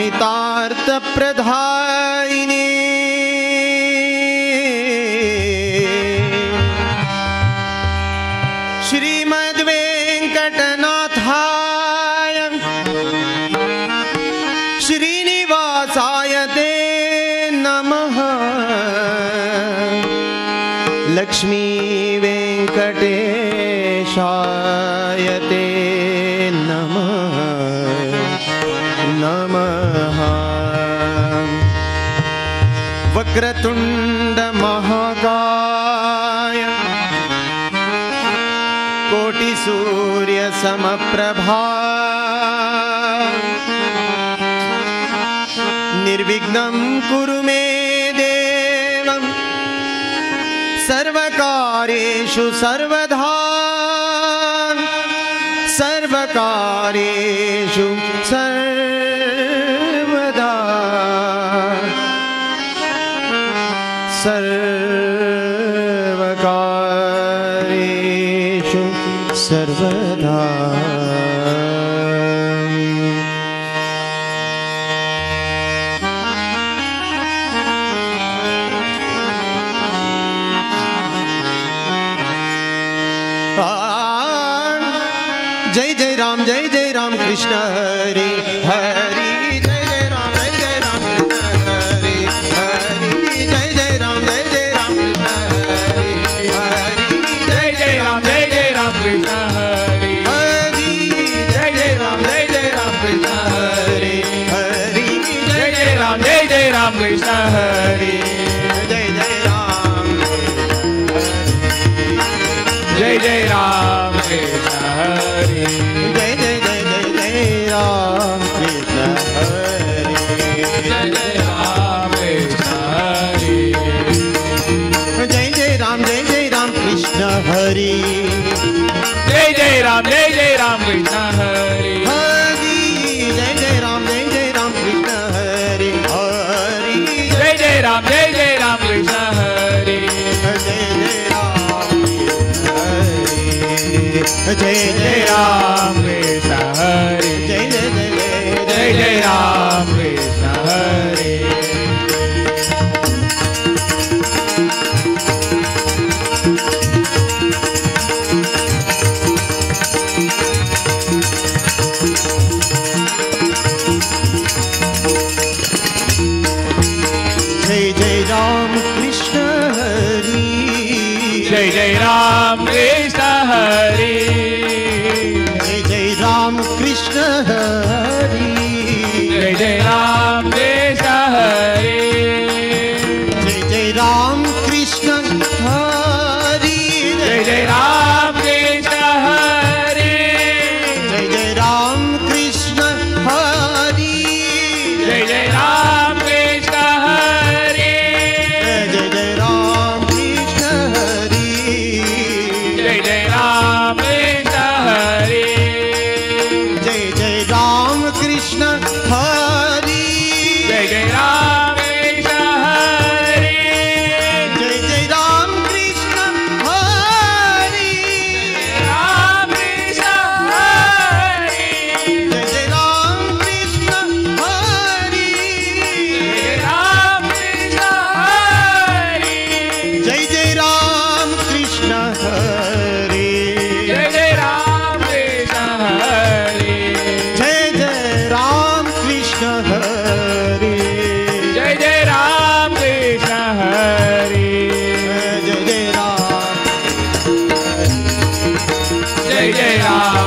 कामितार्थप्रदायिने श्रीमद्वेङ्कटनाथाय श्रीनिवासाय ते नमः। लक्ष्मी वेङ्कटेशाय ते नमः नमः। वक्रतुण्ड महाकाय कोटिसूर्य समप्रभा निर्विघ्नं कुरु मे देव सर्वकार्येषु सर्वदा सर्वकार्येषु सर्वदा सर्वकार्येषु सर्वदा। जय जय राम कृष्ण हरि हरि। जय जय राम कृष्ण हरि हरि। जय जय राम कृष्ण हरि हरि। जय जय राम कृष्ण हरि हरि। जय जय राम कृष्ण हरि हरि। जय जय राम कृष्ण हरि। जय जय राम। जय जय राम कृष्ण हरि। जय जय राम कृष्ण हरि। जय जय राम कृष्ण हरि। जय जय राम कृष्ण हरि। जय जय राम कृष्ण हरि। हरि। जय जय राम कृष्ण हरि हरि। जय जय राम कृष्ण हरि। जय जय राम कृष्ण हरि। जय जय राम कृष्ण हरि। जय जय राम कृष्ण हरि। जय जय राम कृष्ण हरि। जय जय राम कृष्ण हरि। जय जय राम कृष्ण हरि। जय जय राम कृष्ण हरि। जय जय राम कृष्ण हरि। जय जय राम कृष्ण हरि। जय जय राम कृष्ण हरि। जय जय राम कृष्ण हरि। जय जय राम कृष्ण हरि। जय जय राम कृष्ण हरि। जय जय राम कृष्ण हरि। जय जय राम कृष्ण हरि। जय जय राम कृष्ण हरि। राम कृष्ण हरि। जय जय राम कृष्ण हरि। राम कृष्ण हरि। जय जय राम कृष्ण हरि। जय जय राम कृष्ण हरि। जय जय राम कृष्ण हरि। जय जय राम कृष्ण हरि। जय जय राम। जय जय राम